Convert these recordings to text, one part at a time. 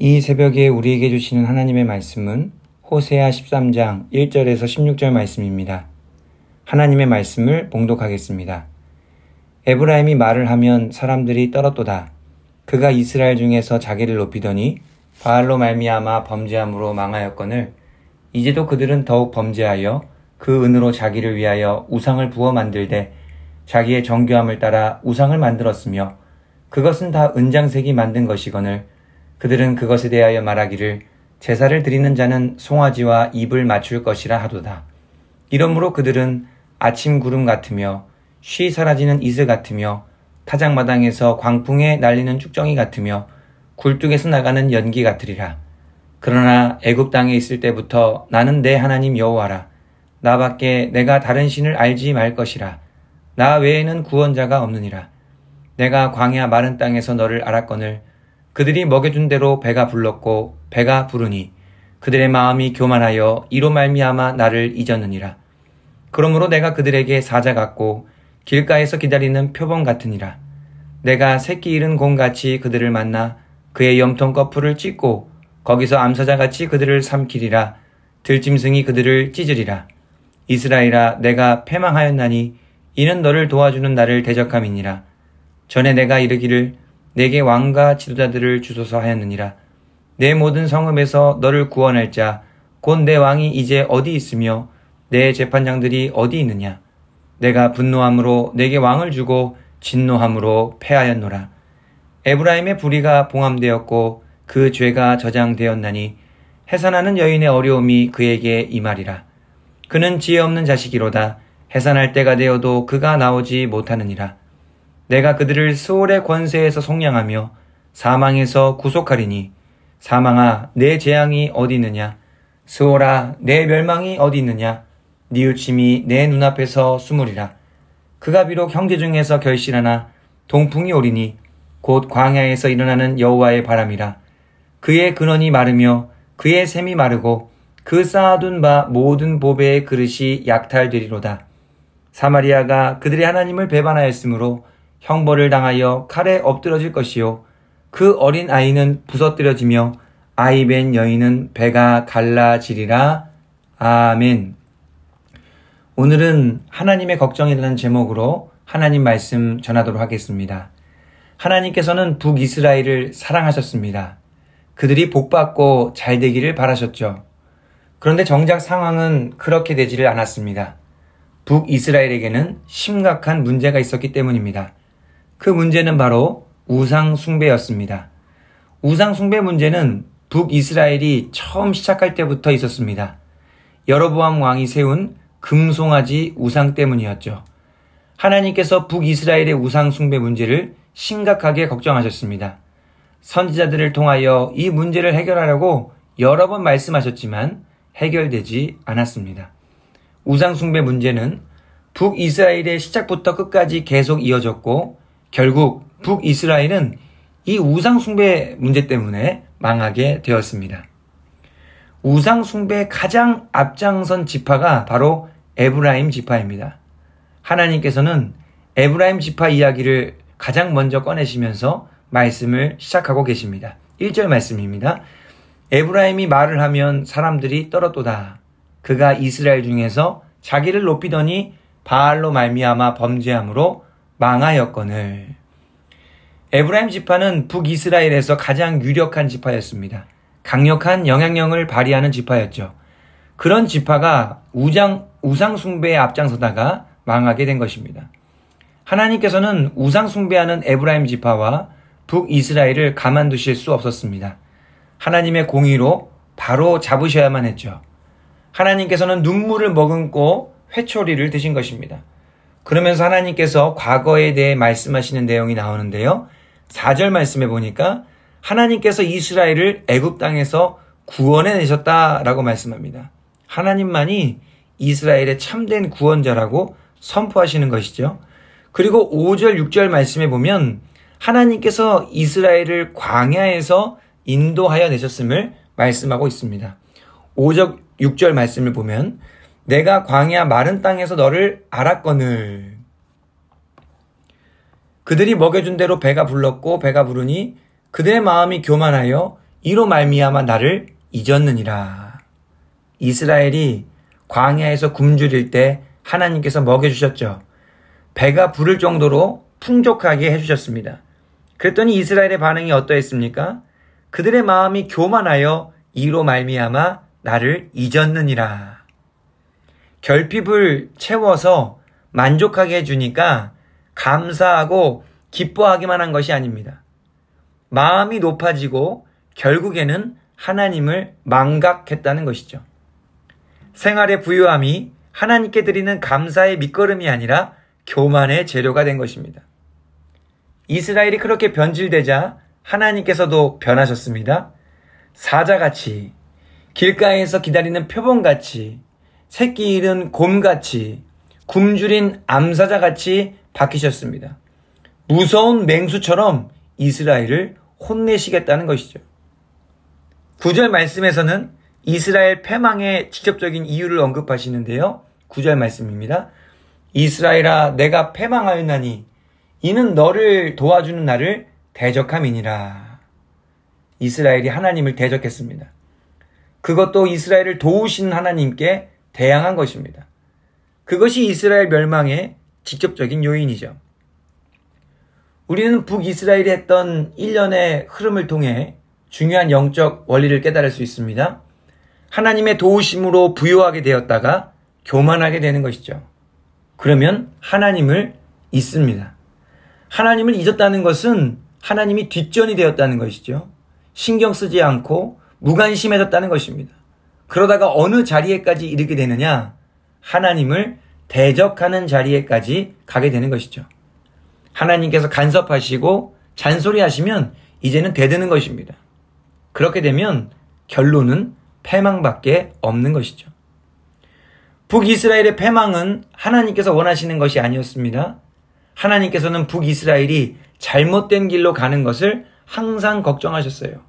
이 새벽에 우리에게 주시는 하나님의 말씀은 호세아 13장 1절에서 16절 말씀입니다. 하나님의 말씀을 봉독하겠습니다. 에브라임이 말을 하면 사람들이 떨었도다. 그가 이스라엘 중에서 자기를 높이더니 바알로 말미암아 범죄함으로 망하였거늘 이제도 그들은 더욱 범죄하여 그 은으로 자기를 위하여 우상을 부어 만들되 자기의 정교함을 따라 우상을 만들었으며 그것은 다 은장색이 만든 것이거늘 그들은 그것에 대하여 말하기를 제사를 드리는 자는 송아지와 입을 맞출 것이라 하도다. 이러므로 그들은 아침 구름 같으며 쉬 사라지는 이슬 같으며 타작마당에서 광풍에 날리는 쭉정이 같으며 굴뚝에서 나가는 연기 같으리라. 그러나 애굽 땅에 있을 때부터 나는 내 하나님 여호와라. 나밖에 내가 다른 신을 알지 말 것이라. 나 외에는 구원자가 없느니라. 내가 광야 마른 땅에서 너를 알았거늘 그들이 먹여준 대로 배가 불렀고 배가 부르니 그들의 마음이 교만하여 이로 말미암아 나를 잊었느니라. 그러므로 내가 그들에게 사자 같고 길가에서 기다리는 표범 같으니라. 내가 새끼 잃은 곰같이 그들을 만나 그의 염통 거풀을 찢고 거기서 암사자같이 그들을 삼키리라. 들짐승이 그들을 찢으리라. 이스라엘아, 내가 패망하였나니 이는 너를 도와주는 나를 대적함이니라. 전에 내가 이르기를 내게 왕과 지도자들을 주소서 하였느니라. 내 모든 성읍에서 너를 구원할 자 곧 내 왕이 이제 어디 있으며 내 재판장들이 어디 있느냐. 내가 분노함으로 내게 왕을 주고 진노함으로 패하였노라. 에브라임의 불의가 봉함되었고 그 죄가 저장되었나니 해산하는 여인의 어려움이 그에게 임하리라. 그는 지혜 없는 자식이로다. 해산할 때가 되어도 그가 나오지 못하느니라. 내가 그들을 스올의 권세에서 속량하며 사망에서 구속하리니 사망아, 내 재앙이 어디 있느냐. 스올아, 내 멸망이 어디 있느냐. 뉘우침이 내 눈앞에서 숨으리라. 그가 비록 형제 중에서 결실하나 동풍이 오리니 곧 광야에서 일어나는 여호와의 바람이라. 그의 근원이 마르며 그의 샘이 마르고 그 쌓아둔 바 모든 보배의 그릇이 약탈되리로다. 사마리아가 그들의 하나님을 배반하였으므로 형벌을 당하여 칼에 엎드러질 것이요 그 어린 아이는 부서뜨려지며 아이 벤 여인은 배가 갈라지리라. 아멘. 오늘은 하나님의 걱정이라는 제목으로 하나님 말씀 전하도록 하겠습니다. 하나님께서는 북이스라엘을 사랑하셨습니다. 그들이 복받고 잘 되기를 바라셨죠. 그런데 정작 상황은 그렇게 되지를 않았습니다. 북이스라엘에게는 심각한 문제가 있었기 때문입니다. 그 문제는 바로 우상 숭배였습니다. 우상 숭배 문제는 북이스라엘이 처음 시작할 때부터 있었습니다. 여로보암 왕이 세운 금송아지 우상 때문이었죠. 하나님께서 북이스라엘의 우상 숭배 문제를 심각하게 걱정하셨습니다. 선지자들을 통하여 이 문제를 해결하려고 여러 번 말씀하셨지만 해결되지 않았습니다. 우상 숭배 문제는 북이스라엘의 시작부터 끝까지 계속 이어졌고 결국 북이스라엘은 이 우상 숭배 문제 때문에 망하게 되었습니다. 우상 숭배의 가장 앞장선 지파가 바로 에브라임 지파입니다. 하나님께서는 에브라임 지파 이야기를 가장 먼저 꺼내시면서 말씀을 시작하고 계십니다. 1절 말씀입니다. 에브라임이 말을 하면 사람들이 떨었도다. 그가 이스라엘 중에서 자기를 높이더니 바알로 말미암아 범죄함으로 망하였거늘. 에브라임 지파는 북이스라엘에서 가장 유력한 지파였습니다. 강력한 영향력을 발휘하는 지파였죠. 그런 지파가 우상 숭배에 앞장서다가 망하게 된 것입니다. 하나님께서는 우상 숭배하는 에브라임 지파와 북이스라엘을 가만두실 수 없었습니다. 하나님의 공의로 바로 잡으셔야만 했죠. 하나님께서는 눈물을 머금고 회초리를 드신 것입니다. 그러면서 하나님께서 과거에 대해 말씀하시는 내용이 나오는데요. 4절 말씀에 보니까 하나님께서 이스라엘을 애굽 땅에서 구원해내셨다라고 말씀합니다. 하나님만이 이스라엘의 참된 구원자라고 선포하시는 것이죠. 그리고 5절, 6절 말씀에 보면 하나님께서 이스라엘을 광야에서 인도하여 내셨음을 말씀하고 있습니다. 5절, 6절 말씀을 보면 내가 광야 마른 땅에서 너를 알았거늘. 그들이 먹여준 대로 배가 불렀고 배가 부르니 그들의 마음이 교만하여 이로 말미암아 나를 잊었느니라. 이스라엘이 광야에서 굶주릴 때 하나님께서 먹여주셨죠. 배가 부를 정도로 풍족하게 해주셨습니다. 그랬더니 이스라엘의 반응이 어떠했습니까? 그들의 마음이 교만하여 이로 말미암아 나를 잊었느니라. 결핍을 채워서 만족하게 해주니까 감사하고 기뻐하기만 한 것이 아닙니다. 마음이 높아지고 결국에는 하나님을 망각했다는 것이죠. 생활의 부유함이 하나님께 드리는 감사의 밑거름이 아니라 교만의 재료가 된 것입니다. 이스라엘이 그렇게 변질되자 하나님께서도 변하셨습니다. 사자같이, 길가에서 기다리는 표범같이, 새끼 잃은 곰같이, 굶주린 암사자같이 바뀌셨습니다. 무서운 맹수처럼 이스라엘을 혼내시겠다는 것이죠. 9절 말씀에서는 이스라엘 패망의 직접적인 이유를 언급하시는데요. 9절 말씀입니다. 이스라엘아, 내가 패망하였나니 이는 너를 도와주는 나를 대적함이니라. 이스라엘이 하나님을 대적했습니다. 그것도 이스라엘을 도우시는 하나님께 대항한 것입니다. 그것이 이스라엘 멸망의 직접적인 요인이죠. 우리는 북이스라엘이 했던 일련의 흐름을 통해 중요한 영적 원리를 깨달을 수 있습니다. 하나님의 도우심으로 부요하게 되었다가 교만하게 되는 것이죠. 그러면 하나님을 잊습니다. 하나님을 잊었다는 것은 하나님이 뒷전이 되었다는 것이죠. 신경 쓰지 않고 무관심해졌다는 것입니다. 그러다가 어느 자리에까지 이르게 되느냐? 하나님을 대적하는 자리에까지 가게 되는 것이죠. 하나님께서 간섭하시고 잔소리하시면 이제는 대드는 것입니다. 그렇게 되면 결론은 패망밖에 없는 것이죠. 북이스라엘의 패망은 하나님께서 원하시는 것이 아니었습니다. 하나님께서는 북이스라엘이 잘못된 길로 가는 것을 항상 걱정하셨어요.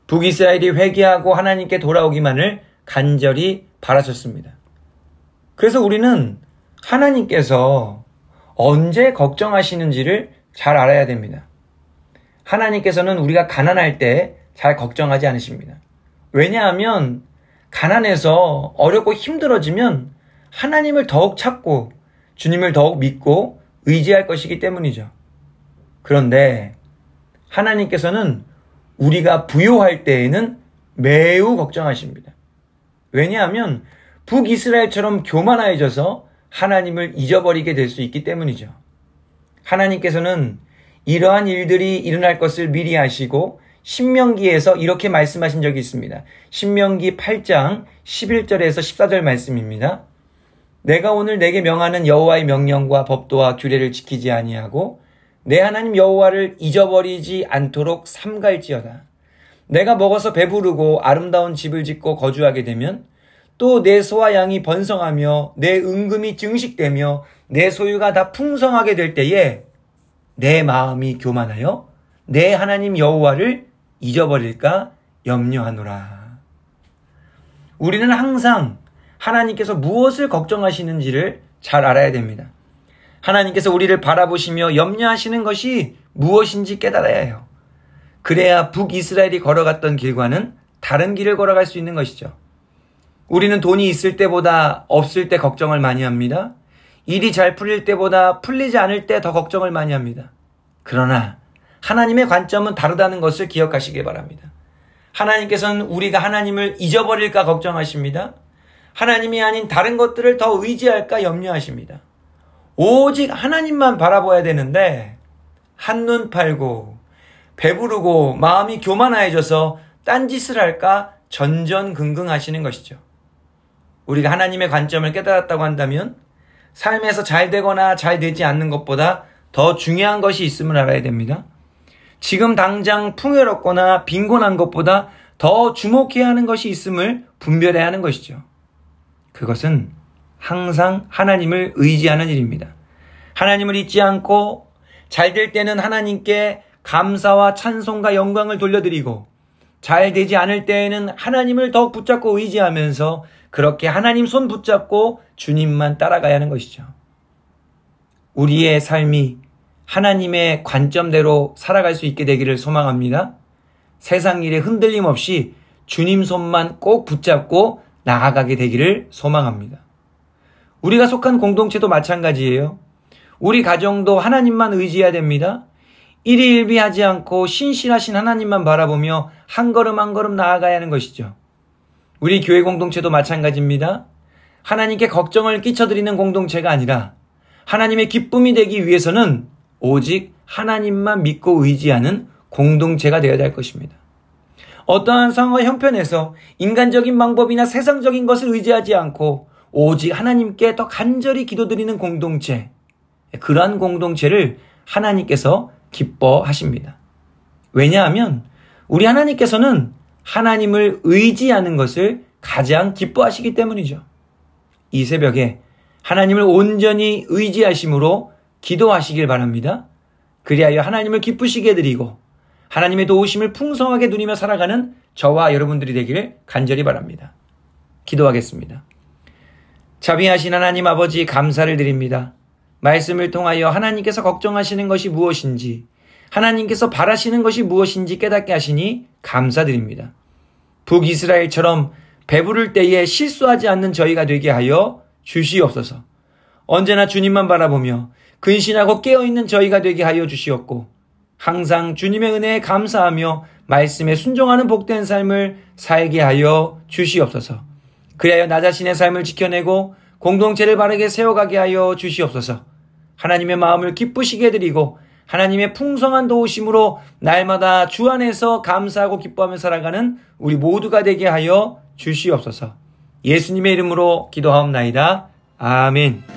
북이스라엘이 회개하고 하나님께 돌아오기만을 간절히 바라셨습니다. 그래서 우리는 하나님께서 언제 걱정하시는지를 잘 알아야 됩니다. 하나님께서는 우리가 가난할 때 잘 걱정하지 않으십니다. 왜냐하면 가난해서 어렵고 힘들어지면 하나님을 더욱 찾고 주님을 더욱 믿고 의지할 것이기 때문이죠. 그런데 하나님께서는 우리가 부요할 때에는 매우 걱정하십니다. 왜냐하면 북이스라엘처럼 교만해져서 하나님을 잊어버리게 될 수 있기 때문이죠. 하나님께서는 이러한 일들이 일어날 것을 미리 아시고 신명기에서 이렇게 말씀하신 적이 있습니다. 신명기 8장 11절에서 14절 말씀입니다. 내가 오늘 내게 명하는 여호와의 명령과 법도와 규례를 지키지 아니하고 내 하나님 여호와를 잊어버리지 않도록 삼갈지어다. 내가 먹어서 배부르고 아름다운 집을 짓고 거주하게 되면 또 내 소와 양이 번성하며 내 은금이 증식되며 내 소유가 다 풍성하게 될 때에 내 마음이 교만하여 내 하나님 여호와를 잊어버릴까 염려하노라. 우리는 항상 하나님께서 무엇을 걱정하시는지를 잘 알아야 됩니다. 하나님께서 우리를 바라보시며 염려하시는 것이 무엇인지 깨달아야 해요. 그래야 북이스라엘이 걸어갔던 길과는 다른 길을 걸어갈 수 있는 것이죠. 우리는 돈이 있을 때보다 없을 때 걱정을 많이 합니다. 일이 잘 풀릴 때보다 풀리지 않을 때 더 걱정을 많이 합니다. 그러나 하나님의 관점은 다르다는 것을 기억하시기 바랍니다. 하나님께서는 우리가 하나님을 잊어버릴까 걱정하십니다. 하나님이 아닌 다른 것들을 더 의지할까 염려하십니다. 오직 하나님만 바라봐야 되는데 한눈 팔고 배부르고 마음이 교만해져서 딴짓을 할까 전전긍긍하시는 것이죠. 우리가 하나님의 관점을 깨달았다고 한다면 삶에서 잘 되거나 잘 되지 않는 것보다 더 중요한 것이 있음을 알아야 됩니다. 지금 당장 풍요롭거나 빈곤한 것보다 더 주목해야 하는 것이 있음을 분별해야 하는 것이죠. 그것은 항상 하나님을 의지하는 일입니다. 하나님을 잊지 않고 잘 될 때는 하나님께 감사와 찬송과 영광을 돌려드리고 잘 되지 않을 때에는 하나님을 더욱 붙잡고 의지하면서 그렇게 하나님 손 붙잡고 주님만 따라가야 하는 것이죠. 우리의 삶이 하나님의 관점대로 살아갈 수 있게 되기를 소망합니다. 세상 일에 흔들림 없이 주님 손만 꼭 붙잡고 나아가게 되기를 소망합니다. 우리가 속한 공동체도 마찬가지예요. 우리 가정도 하나님만 의지해야 됩니다. 일희일비하지 않고 신실하신 하나님만 바라보며 한 걸음 한 걸음 나아가야 하는 것이죠. 우리 교회 공동체도 마찬가지입니다. 하나님께 걱정을 끼쳐드리는 공동체가 아니라 하나님의 기쁨이 되기 위해서는 오직 하나님만 믿고 의지하는 공동체가 되어야 할 것입니다. 어떠한 상황과 형편에서 인간적인 방법이나 세상적인 것을 의지하지 않고 오직 하나님께 더 간절히 기도드리는 공동체, 그러한 공동체를 하나님께서 기뻐하십니다. 왜냐하면 우리 하나님께서는 하나님을 의지하는 것을 가장 기뻐하시기 때문이죠. 이 새벽에 하나님을 온전히 의지하심으로 기도하시길 바랍니다. 그리하여 하나님을 기쁘시게 드리고 하나님의 도우심을 풍성하게 누리며 살아가는 저와 여러분들이 되기를 간절히 바랍니다. 기도하겠습니다. 자비하신 하나님 아버지, 감사를 드립니다. 말씀을 통하여 하나님께서 걱정하시는 것이 무엇인지, 하나님께서 바라시는 것이 무엇인지 깨닫게 하시니 감사드립니다. 북이스라엘처럼 배부를 때에 실수하지 않는 저희가 되게 하여 주시옵소서. 언제나 주님만 바라보며 근신하고 깨어있는 저희가 되게 하여 주시옵고, 항상 주님의 은혜에 감사하며 말씀에 순종하는 복된 삶을 살게 하여 주시옵소서. 그리하여 나 자신의 삶을 지켜내고 공동체를 바르게 세워가게 하여 주시옵소서. 하나님의 마음을 기쁘시게 드리고 하나님의 풍성한 도우심으로 날마다 주 안에서 감사하고 기뻐하며 살아가는 우리 모두가 되게 하여 주시옵소서. 예수님의 이름으로 기도하옵나이다. 아멘.